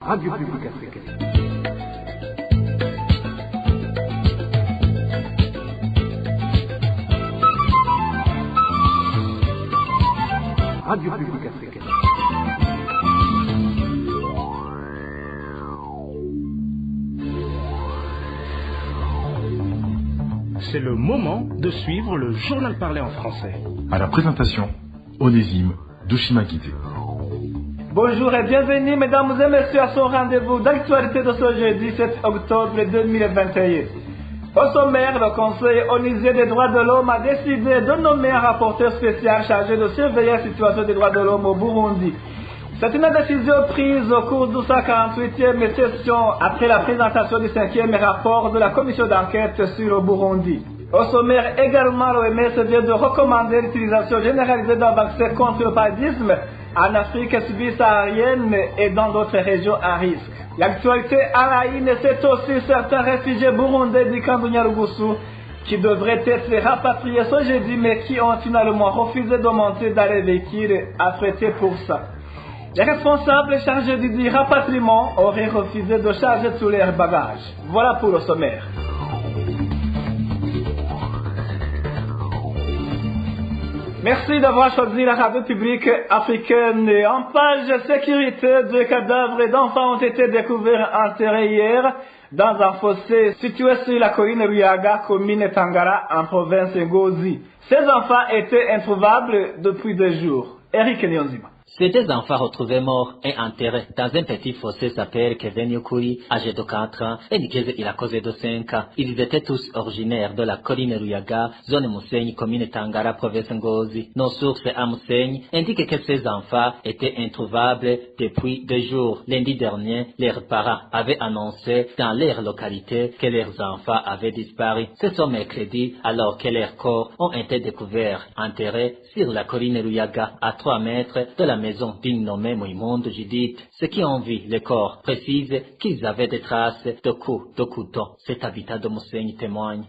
Radio Publique Africaine. Radio Publique Africaine. C'est le moment de suivre le journal parlé en français. À la présentation, Onésime Douchimakité. Bonjour et bienvenue mesdames et messieurs à son rendez-vous d'actualité de ce jeudi 7 octobre 2021. Au sommaire, le Conseil onusien des droits de l'homme a décidé de nommer un rapporteur spécial chargé de surveiller la situation des droits de l'homme au Burundi. C'est une décision prise au cours de sa 48e session après la présentation du 5e rapport de la commission d'enquête sur le Burundi. Au sommaire également, l'OMS vient de recommander l'utilisation généralisée d'un vaccin contre le paludisme en Afrique subsaharienne et dans d'autres régions à risque. L'actualité à la une, c'est aussi certains réfugiés burundais du camp de Nyarugusu qui devraient être rapatriés ce jeudi mais qui ont finalement refusé de monter dans les véhicules affrétés pour ça. Les responsables chargés du rapatriement auraient refusé de charger tous leurs bagages. Voilà pour le sommaire. Merci d'avoir choisi la radio publique africaine. En page sécurité, 2 cadavres d'enfants ont été découverts enterrés hier dans un fossé situé sur la colline Ruyaga, commune Tangara, en province Ngozi. Ces enfants étaient introuvables depuis 2 jours. Eric Nyonzima. Ces 2 enfants retrouvés morts et enterrés dans un petit fossé s'appelle Kevin Yukuri, âgé de 4 ans, et Nikeze Irakoze de 5 ans. Ils étaient tous originaires de la colline Ruyaga, zone Musenyi, commune Tangara, province Ngozi. Nos sources à Musenyi indiquent que ces enfants étaient introuvables depuis 2 jours. Lundi dernier, leurs parents avaient annoncé dans leur localité que leurs enfants avaient disparu. C'est ce mercredi, alors que leurs corps ont été découverts, enterrés sur la colline Ruyaga, à 3 mètres de la maison d'une nommée Mouimondo Judith. Ceux qui ont vu les corps précisent qu'ils avaient des traces de coups de couteau. Cet habitat de Musenyi témoigne.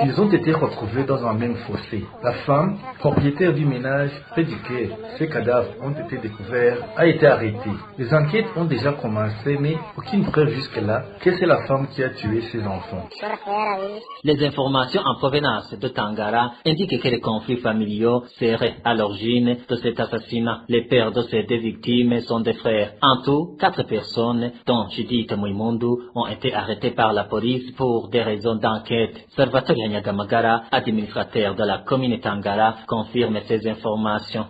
Ils ont été retrouvés dans un même fossé. La femme, propriétaire du ménage près duquel ces cadavres ont été découverts, a été arrêtée. Les enquêtes ont déjà commencé, mais aucune preuve jusque-là que c'est la femme qui a tué ses enfants. Les informations en provenance de Tangara indiquent que les conflits familiaux seraient à l'origine de cet assassinat. Les pères de ces 2 victimes sont des frères. En tout, 4 personnes, dont Judith Mouimondo, ont été arrêtées par la police pour des raisons d'enquête. Salvatore Nyagamagara, administrateur de la commune Tangara, confirme ces informations.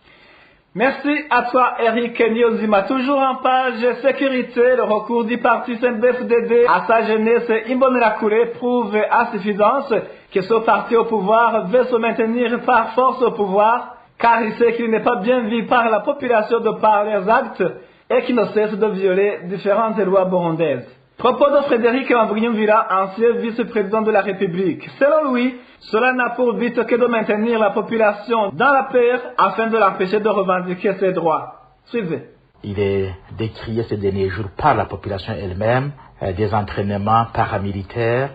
Merci à toi Eric Nyonzima. Toujours en page sécurité, le recours du parti CNDD-FDD à sa jeunesse Imbonerakure prouve à suffisance que ce parti au pouvoir veut se maintenir par force au pouvoir, car il sait qu'il n'est pas bien vu par la population de par leurs actes et qu'il ne cesse de violer différentes lois burundaises. Propos de Frédéric Mavrinyumvira, ancien vice-président de la République. Selon lui, cela n'a pour but que de maintenir la population dans la paix afin de l'empêcher de revendiquer ses droits. Suivez. Il est décrié ces derniers jours par la population elle-même, des entraînements paramilitaires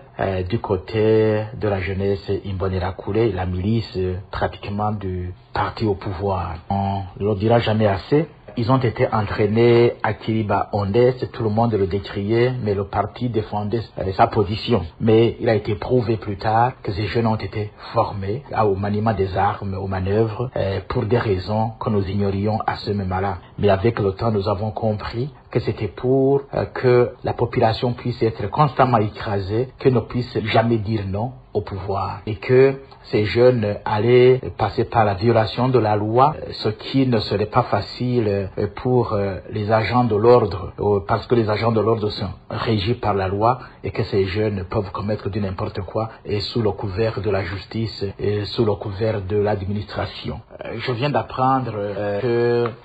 du côté de la jeunesse Imbonerakure, la milice pratiquement du parti au pouvoir. On ne le dira jamais assez. Ils ont été entraînés à Kiriba Ondes, tout le monde le décriait, mais le parti défendait sa position. Mais il a été prouvé plus tard que ces jeunes ont été formés au maniement des armes, aux manœuvres, pour des raisons que nous ignorions à ce moment-là. Mais avec le temps, nous avons compris que c'était pour que la population puisse être constamment écrasée, que ne puisse jamais dire non au pouvoir et que ces jeunes allaient passer par la violation de la loi, ce qui ne serait pas facile pour les agents de l'ordre, parce que les agents de l'ordre sont régis par la loi et que ces jeunes peuvent commettre du n'importe quoi et sous le couvert de la justice et sous le couvert de l'administration. Je viens d'apprendre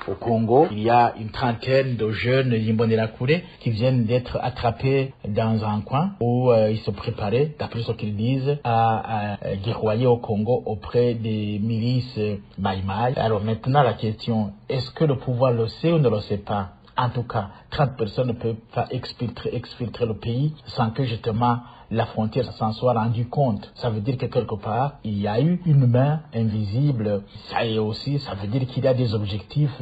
qu'au Congo, il y a une trentaine de jeunes Imbonerakure qui viennent d'être attrapés dans un coin où ils se préparaient, d'après ce qu'ils disent, à guerroyer au Congo auprès des milices Maïmaï. Alors maintenant la question, est-ce que le pouvoir le sait ou ne le sait pas? En tout cas, 30 personnes ne peuvent pas exfiltrer le pays sans que justement la frontière s'en soit rendu compte. Ça veut dire que quelque part, il y a eu une main invisible. Ça et aussi, ça veut dire qu'il y a des objectifs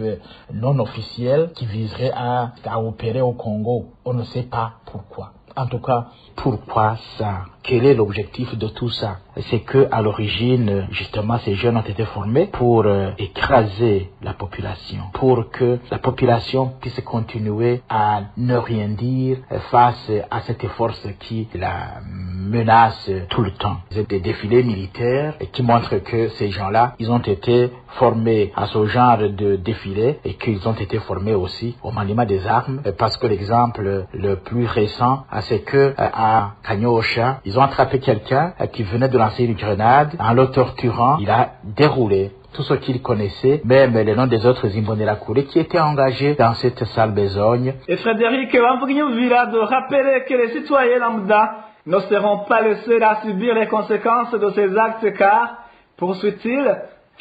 non officiels qui viseraient à opérer au Congo. On ne sait pas pourquoi. En tout cas, pourquoi ça? Quel est l'objectif de tout ça? C'est que à l'origine, justement, ces jeunes ont été formés pour écraser la population, pour que la population puisse continuer à ne rien dire face à cette force qui la menace tout le temps. C'est des défilés militaires qui montrent que ces gens-là, ils ont été formés à ce genre de défilé et qu'ils ont été formés aussi au maniement des armes, parce que l'exemple le plus récent, c'est que à Kanyosha, ils ont attrapé quelqu'un qui venait de lancer une grenade. En le torturant, il a déroulé tout ce qu'il connaissait, même les noms des autres Imbonerakure qui étaient engagés dans cette sale besogne. Et Frédéric Wambugnyumvira de rappeler que les citoyens lambda ne seront pas les seuls à subir les conséquences de ces actes car, poursuit-il,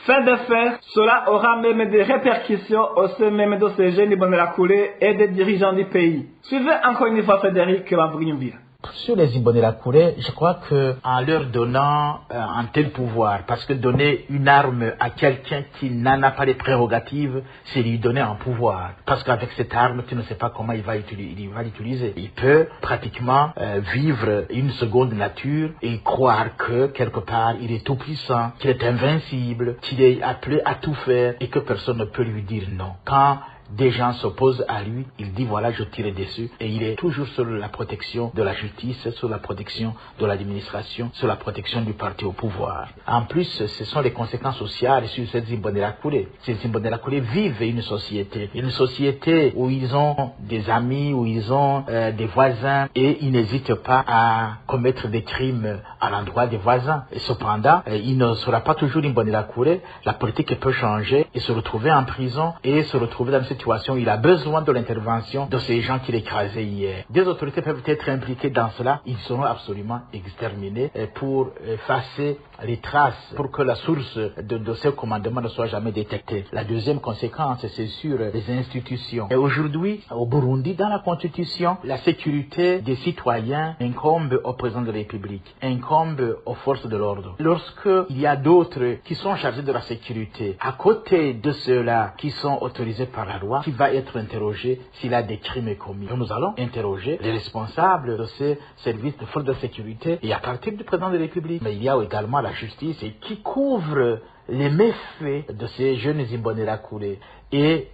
fin de faire, cela aura même des répercussions au sein même de ces jeunes Imbonerakure et des dirigeants du pays. Suivez encore une fois Frédéric Wambugnyumvira. Sur les Imbonerakure, je crois que en leur donnant un tel pouvoir, parce que donner une arme à quelqu'un qui n'en a pas les prérogatives, c'est lui donner un pouvoir. Parce qu'avec cette arme, tu ne sais pas comment il va l'utiliser. Il peut pratiquement vivre une seconde nature et croire que quelque part il est tout puissant, qu'il est invincible, qu'il est appelé à tout faire et que personne ne peut lui dire non. Quand des gens s'opposent à lui, il dit voilà, je tire dessus, et il est toujours sur la protection de la justice, sur la protection de l'administration, sur la protection du parti au pouvoir. En plus, ce sont les conséquences sociales sur ces Imbonerakure. Ces Imbonerakure vivent une société où ils ont des amis, où ils ont des voisins, et ils n'hésitent pas à commettre des crimes à l'endroit des voisins. Et cependant, il ne sera pas toujours Imbonerakure, la politique peut changer et se retrouver en prison et se retrouver dans une situation où il a besoin de l'intervention de ces gens qu'il écrasait hier. Des autorités peuvent être impliquées dans cela, ils seront absolument exterminés pour effacer les traces, pour que la source de ce commandement ne soit jamais détectée. La deuxième conséquence, c'est sur les institutions. Et aujourd'hui, au Burundi, dans la Constitution, la sécurité des citoyens incombe au président de la République, incombe aux forces de l'ordre. Lorsqu'il y a d'autres qui sont chargés de la sécurité, à côté de ceux-là qui sont autorisés par la loi, qui va être interrogé s'il a des crimes commis. Donc nous allons interroger les responsables de ces services de force de sécurité et à partir du président de la République. Mais il y a également la justice et qui couvre les méfaits de ces jeunes Imbonerakure. Et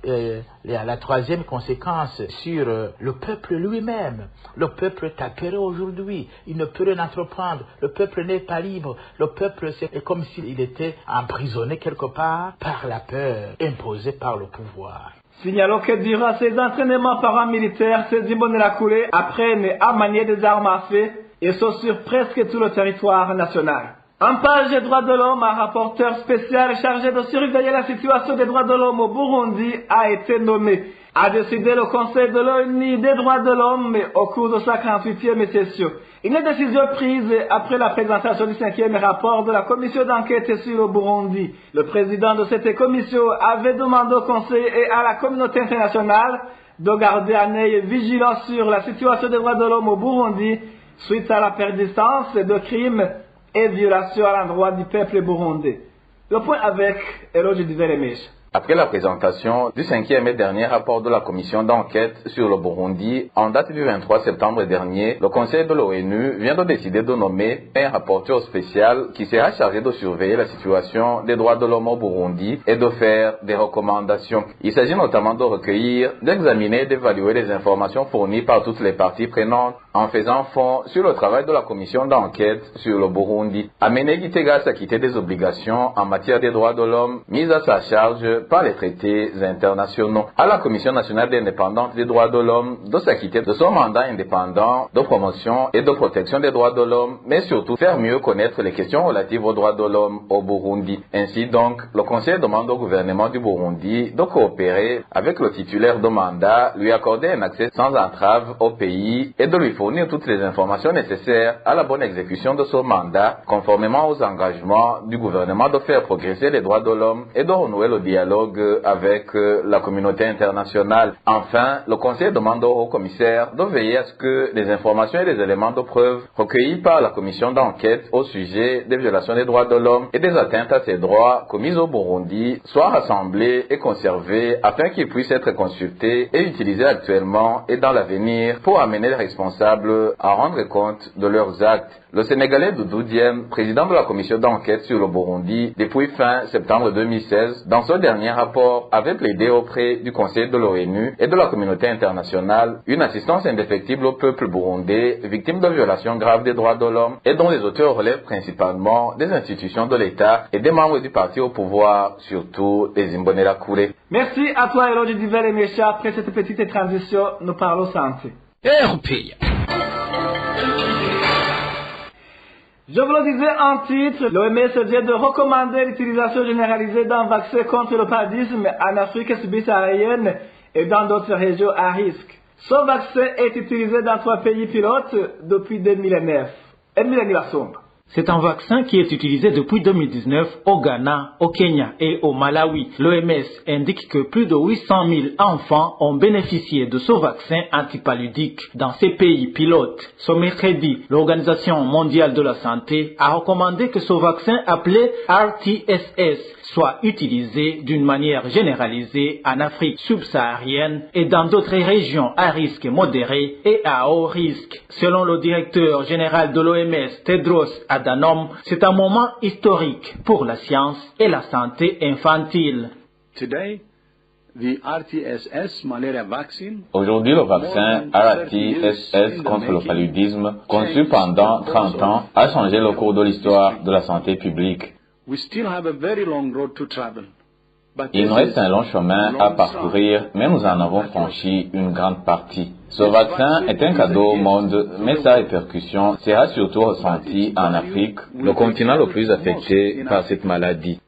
la troisième conséquence sur le peuple lui-même. Le peuple est apeuré aujourd'hui. Il ne peut rien entreprendre. Le peuple n'est pas libre. Le peuple, c'est comme s'il était emprisonné quelque part par la peur imposée par le pouvoir. Signalons que durant ces entraînements paramilitaires, ces Imbonerakure apprennent à manier des armes à feu et sont sur presque tout le territoire national. En page des droits de l'homme, un rapporteur spécial chargé de surveiller la situation des droits de l'homme au Burundi a été nommé. A décidé le Conseil de l'ONU des droits de l'homme au cours de sa 48e session. Une décision prise après la présentation du 5e rapport de la commission d'enquête sur le Burundi. Le président de cette commission avait demandé au Conseil et à la communauté internationale de garder un œil vigilant sur la situation des droits de l'homme au Burundi suite à la persistance de crimes et violations à l'endroit du peuple burundais. Le point avec Eloge Diveremish. Après la présentation du 5e et dernier rapport de la commission d'enquête sur le Burundi, en date du 23 septembre dernier, le Conseil de l'ONU vient de décider de nommer un rapporteur spécial qui sera chargé de surveiller la situation des droits de l'homme au Burundi et de faire des recommandations. Il s'agit notamment de recueillir, d'examiner et d'évaluer les informations fournies par toutes les parties prenantes en faisant fond sur le travail de la commission d'enquête sur le Burundi. Amener Gitega s'acquitter des obligations en matière des droits de l'homme mises à sa charge par les traités internationaux. À la Commission nationale indépendante des droits de l'homme de s'acquitter de son mandat indépendant de promotion et de protection des droits de l'homme, mais surtout faire mieux connaître les questions relatives aux droits de l'homme au Burundi. Ainsi donc, le Conseil demande au gouvernement du Burundi de coopérer avec le titulaire de mandat, lui accorder un accès sans entrave au pays et de lui fournir toutes les informations nécessaires à la bonne exécution de son mandat, conformément aux engagements du gouvernement de faire progresser les droits de l'homme et de renouer le dialogue dialogue avec la communauté internationale. Enfin, le Conseil demande au haut-commissaire de veiller à ce que les informations et les éléments de preuve recueillis par la commission d'enquête au sujet des violations des droits de l'homme et des atteintes à ces droits commises au Burundi soient rassemblés et conservés afin qu'ils puissent être consultés et utilisés actuellement et dans l'avenir pour amener les responsables à rendre compte de leurs actes. Le Sénégalais Doudou Diène, président de la commission d'enquête sur le Burundi depuis fin septembre 2016, dans son dernier rapport, avait plaidé auprès du Conseil de l'ONU et de la communauté internationale une assistance indéfectible au peuple burundais victime de violations graves des droits de l'homme et dont les auteurs relèvent principalement des institutions de l'État et des membres du parti au pouvoir, surtout les Imbonerakure. Merci à toi, Elodie Divel et Mécha. Après cette petite transition, nous parlons santé. Je vous le disais en titre, l'OMS vient de recommander l'utilisation généralisée d'un vaccin contre le paludisme en Afrique subsaharienne et dans d'autres régions à risque. Ce vaccin est utilisé dans 3 pays pilotes depuis 2009. C'est un vaccin qui est utilisé depuis 2019 au Ghana, au Kenya et au Malawi. L'OMS indique que plus de 800 000 enfants ont bénéficié de ce vaccin antipaludique dans ces pays pilotes. Ce mercredi, l'Organisation mondiale de la santé a recommandé que ce vaccin appelé RTSS soit utilisé d'une manière généralisée en Afrique subsaharienne et dans d'autres régions à risque modéré et à haut risque. Selon le directeur général de l'OMS, Tedros Adhanom, c'est un moment historique pour la science et la santé infantile. Aujourd'hui, le vaccin RTSS contre le paludisme, conçu pendant 30 ans, a changé le cours de l'histoire de la santé publique. Il nous reste un long chemin à parcourir, mais nous en avons franchi une grande partie. Ce vaccin est un cadeau au monde, mais sa répercussion sera surtout ressentie en Afrique, le continent le plus affecté par cette maladie.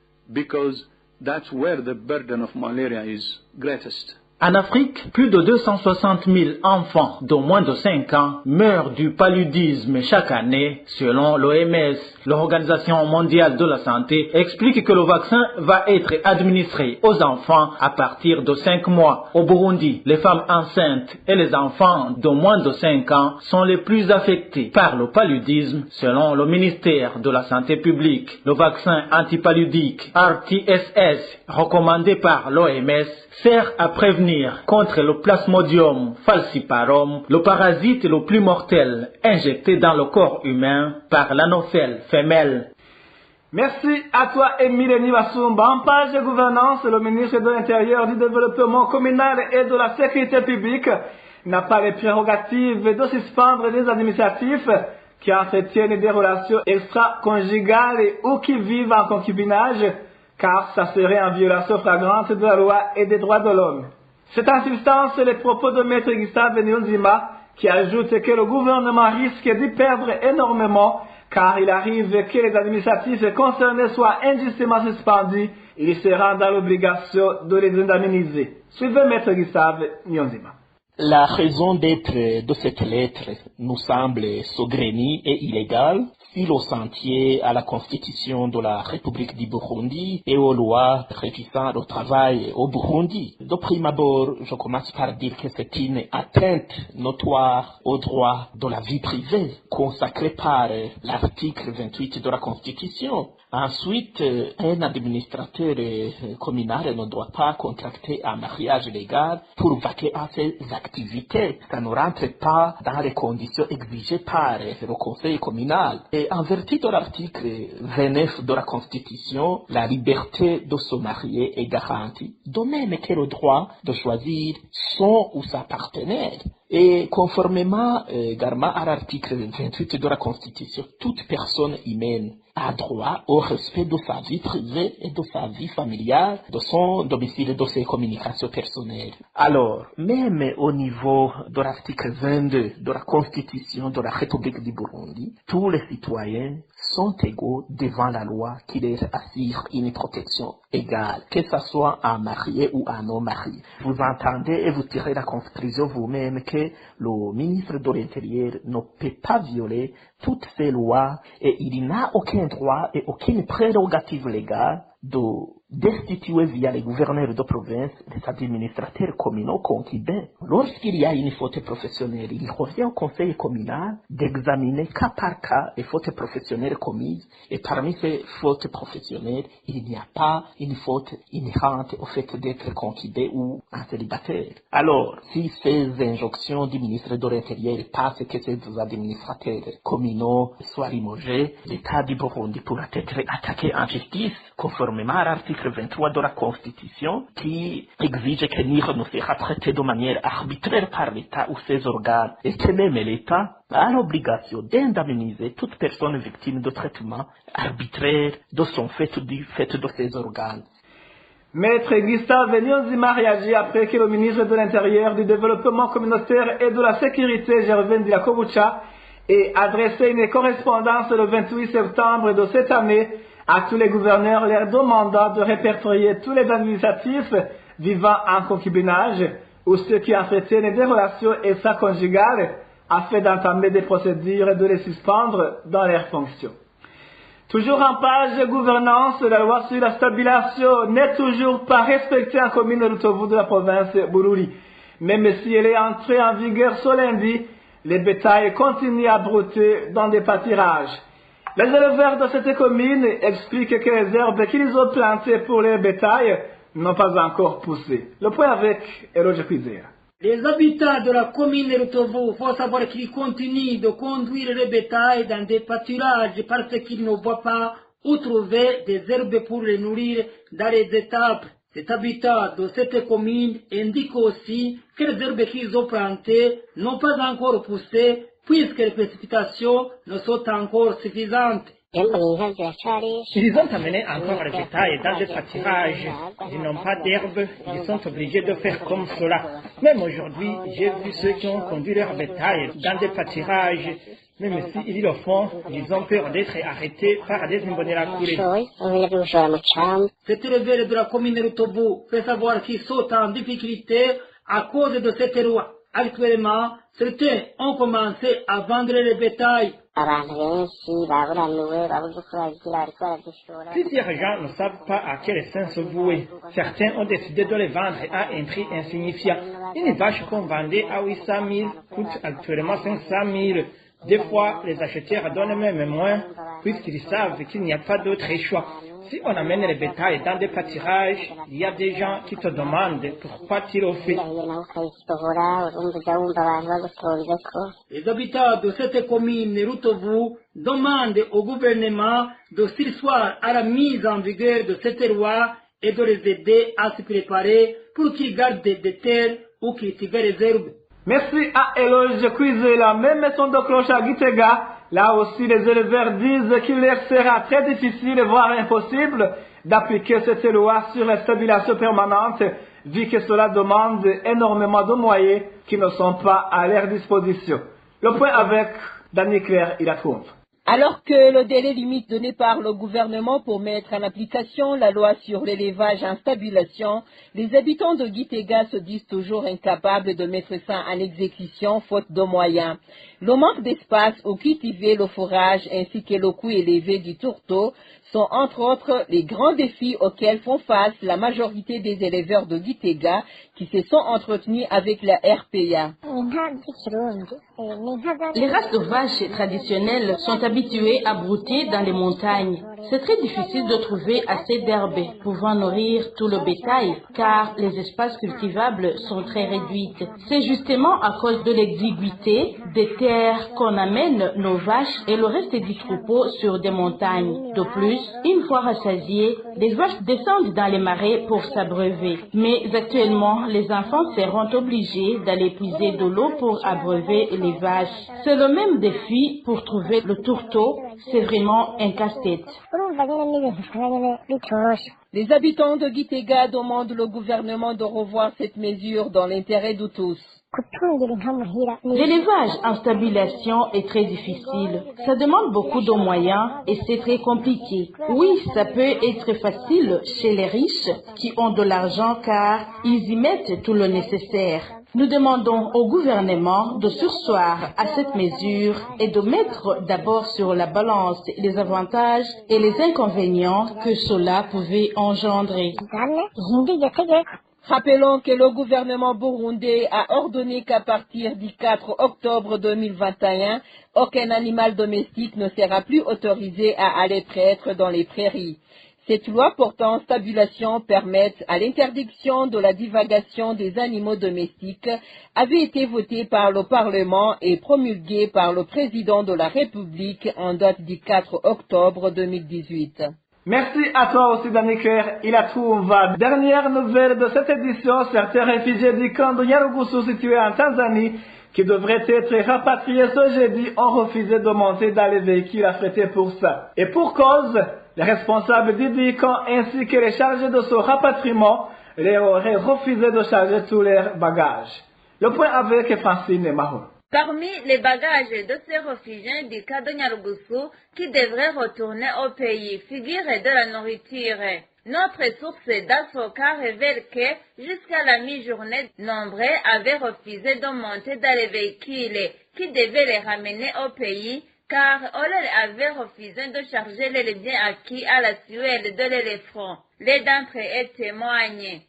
En Afrique, plus de 260 000 enfants de moins de 5 ans meurent du paludisme chaque année, selon l'OMS. L'Organisation mondiale de la santé explique que le vaccin va être administré aux enfants à partir de 5 mois. Au Burundi, les femmes enceintes et les enfants de moins de 5 ans sont les plus affectés par le paludisme, selon le ministère de la Santé publique. Le vaccin antipaludique RTSS, recommandé par l'OMS, sert à prévenir contre le Plasmodium falciparum, le parasite le plus mortel injecté dans le corps humain par l'anophèle femelle. Merci à toi, Émile Niwasumba. En page de gouvernance, le ministre de l'Intérieur, du Développement communal et de la Sécurité publique n'a pas les prérogatives de suspendre des administratifs qui entretiennent des relations extra-conjugales ou qui vivent en concubinage, car ça serait en violation flagrante de la loi et des droits de l'homme. C'est en substance les propos de Maître Gustave Nyonzima, qui ajoute que le gouvernement risque d'y perdre énormément, car il arrive que les administratifs concernés soient injustement suspendus, il sera dans l'obligation de les indemniser. Suivez Maître Gustave Nyonzima. La raison d'être de cette lettre nous semble saugrenue et illégale, file au sentier à la constitution de la République du Burundi et aux lois régissant le travail au Burundi. De prime abord, je commence par dire que c'est une atteinte notoire aux droits de la vie privée consacrée par l'article 28 de la Constitution. Ensuite, un administrateur communal ne doit pas contracter un mariage légal pour vaquer à ses activités. Ça ne rentre pas dans les conditions exigées par le conseil communal. Et en vertu de l'article 29 de la Constitution, la liberté de se marier est garantie, de même que le droit de choisir son ou sa partenaire. Et conformément également à l'article 28 de la Constitution, toute personne humaine a droit au respect de sa vie privée et de sa vie familiale, de son domicile et de ses communications personnelles. Alors, même au niveau de l'article 22 de la Constitution de la République du Burundi, tous les citoyens sont égaux devant la loi qui leur assure une protection égale, que ce soit un marié ou un non marié. Vous entendez et vous tirez la conclusion vous-même que le ministre de l'Intérieur ne peut pas violer toutes ces lois et il n'a aucun droit et aucune prérogative légale de destituer via les gouverneurs de province les administrateurs communaux concubins. Lorsqu'il y a une faute professionnelle, il revient au conseil communal d'examiner cas par cas les fautes professionnelles commises, et parmi ces fautes professionnelles, il n'y a pas une faute inhérente au fait d'être concubin ou un célibataire. Alors, si ces injonctions du ministre de l'Intérieur passent que ces administrateurs communaux soient limogés, l'État du Burundi pourra être attaqué en justice, conformément à l'article 23 de la Constitution, qui exige que nul ne sera traité de manière arbitraire par l'État ou ses organes, et que même l'État a l'obligation d'indemniser toute personne victime de traitement arbitraire de son fait du fait de ses organes. Maître Gustave Nyonzima réagit après que le ministre de l'Intérieur, du Développement communautaire et de la Sécurité, Gervais Ndiakobucha, ait adressé une correspondance le 28 septembre de cette année à tous les gouverneurs leur demandant de répertorier tous les administratifs vivant en concubinage ou ceux qui entretiennent des relations extra-conjugales afin d'entamer des procédures et de les suspendre dans leurs fonctions. Toujours en page gouvernance, la loi sur la stabilisation n'est toujours pas respectée en commune de Rutovu de la province Bururi. Même si elle est entrée en vigueur ce lundi, les bétails continuent à brouter dans des pâturages. Les éleveurs de cette commune expliquent que les herbes qu'ils ont plantées pour les bétails n'ont pas encore poussé. Le point avec Eroge Kwizera. Les habitants de la commune de Rutovu faut savoir qu'ils continuent de conduire les bétails dans des pâturages parce qu'ils ne voient pas où trouver des herbes pour les nourrir dans les étapes. Les habitants de cette commune indiquent aussi que les herbes qu'ils ont plantées n'ont pas encore poussé puisque les précipitations ne sont encore suffisantes. Ils ont amené encore le bétail dans des pâturages. Ils n'ont pas d'herbe, ils sont obligés de faire comme cela. Même aujourd'hui, j'ai vu ceux qui ont conduit leur bétail dans des pâturages. Même s'ils le font, ils ont peur d'être arrêtés par des Imbonerakure. Cet éleveur de la commune de Rutovu fait savoir qu'ils sont en difficulté à cause de cette loi. Actuellement, certains ont commencé à vendre le bétail. Plusieurs gens ne savent pas à quel sens se vouer. Certains ont décidé de les vendre à un prix insignifiant. Une vache qu'on vendait à 800 000 coûte actuellement 500 000. Des fois, les acheteurs donnent même moins, puisqu'ils savent qu'il n'y a pas d'autre choix. Si on amène les bétails dans des pâturages, il y a des gens qui te demandent pourquoi tu le fais. Les habitants de cette commune Rutovu demandent au gouvernement de s'asseoir à la mise en vigueur de cette loi et de les aider à se préparer pour qu'ils gardent des terres ou cultiver les herbes. Merci à Eloge Kwizera. Même son de cloche à Gitega, là aussi les éleveurs disent qu'il leur sera très difficile, voire impossible, d'appliquer cette loi sur la stabilisation permanente, vu que cela demande énormément de moyens qui ne sont pas à leur disposition. Le point avec Dani Claire Ilakoum. Alors que le délai limite donné par le gouvernement pour mettre en application la loi sur l'élevage en stabilisation, les habitants de Gitega se disent toujours incapables de mettre ça en exécution faute de moyens. Le manque d'espace où cultiver le fourrage ainsi que le coût élevé du tourteau sont entre autres les grands défis auxquels font face la majorité des éleveurs de Gitega qui se sont entretenus avec la RPA. Les races de vaches traditionnelles sont habituées à brouter dans les montagnes. C'est très difficile de trouver assez d'herbes pouvant nourrir tout le bétail car les espaces cultivables sont très réduits. C'est justement à cause de l'exiguïté des terres qu'on amène nos vaches et le reste du troupeau sur des montagnes. De plus, une fois rassasiées, les vaches descendent dans les marais pour s'abreuver. Mais actuellement, les enfants seront obligés d'aller puiser de l'eau pour abreuver les vaches. C'est le même défi pour trouver le tourteau. C'est vraiment un casse-tête. Les habitants de Gitega demandent au gouvernement de revoir cette mesure dans l'intérêt de tous. L'élevage en stabilisation est très difficile. Ça demande beaucoup de moyens et c'est très compliqué. Oui, ça peut être facile chez les riches qui ont de l'argent car ils y mettent tout le nécessaire. Nous demandons au gouvernement de surseoir à cette mesure et de mettre d'abord sur la balance les avantages et les inconvénients que cela pouvait engendrer. Rappelons que le gouvernement burundais a ordonné qu'à partir du 4 octobre 2021, aucun animal domestique ne sera plus autorisé à aller traître dans les prairies. Cette loi portant stabulation permettre à l'interdiction de la divagation des animaux domestiques avait été votée par le Parlement et promulguée par le président de la République en date du 4 octobre 2018. Merci à toi aussi, Daniker Ilatouva. Dernière nouvelle de cette édition, certains réfugiés du camp de Nyarugusu situé en Tanzanie, qui devraient être rapatriés ce jeudi, ont refusé de monter dans les véhicules affrétés pour ça. Et pour cause, les responsables du camp ainsi que les chargés de ce rapatriement leur auraient refusé de charger tous leurs bagages. Le point avec Francine Mahou. Parmi les bagages de ces réfugiés du camp de Nyarugusu qui devraient retourner au pays figure de la nourriture. Notre source d'Asoka révèle que jusqu'à la mi-journée, nombreux avaient refusé de monter dans les véhicules qui devaient les ramener au pays car on leur avait refusé de charger les biens acquis à la suelle de l'éléphant. Les d'entre eux témoignent.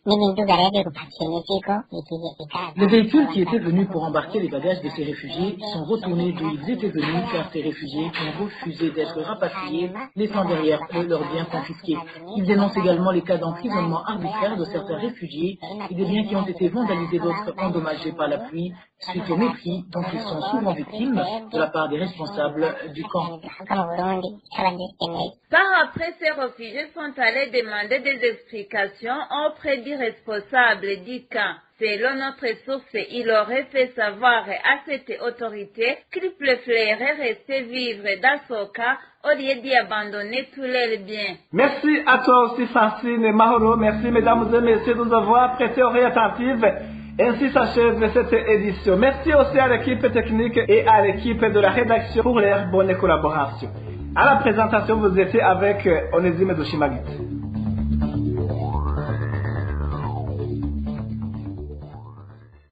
Les véhicules qui étaient venus pour embarquer les bagages de ces réfugiés sont retournés d'où ils étaient venus car ces réfugiés ont refusé d'être rapatriés, laissant derrière eux leurs biens confisqués. Ils dénoncent également les cas d'emprisonnement arbitraire de certains réfugiés et des biens qui ont été vandalisés, d'autres endommagés par la pluie suite au mépris dont ils sont souvent victimes de la part des responsables du camp. Par après, ces réfugiés sont allés demander des explications auprès du responsable du camp. Selon notre source, il aurait fait savoir à cette autorité qu'il préférerait rester vivre dans ce cas au lieu d'y abandonner tous leurs biens. Merci à toi aussi, Francine Mahoro. Merci, mesdames et messieurs, de nous avoir prêté oreille attentive. Ainsi s'achève cette édition. Merci aussi à l'équipe technique et à l'équipe de la rédaction pour leur bonne collaboration. À la présentation, vous étiez avec Onésime Dushimagit.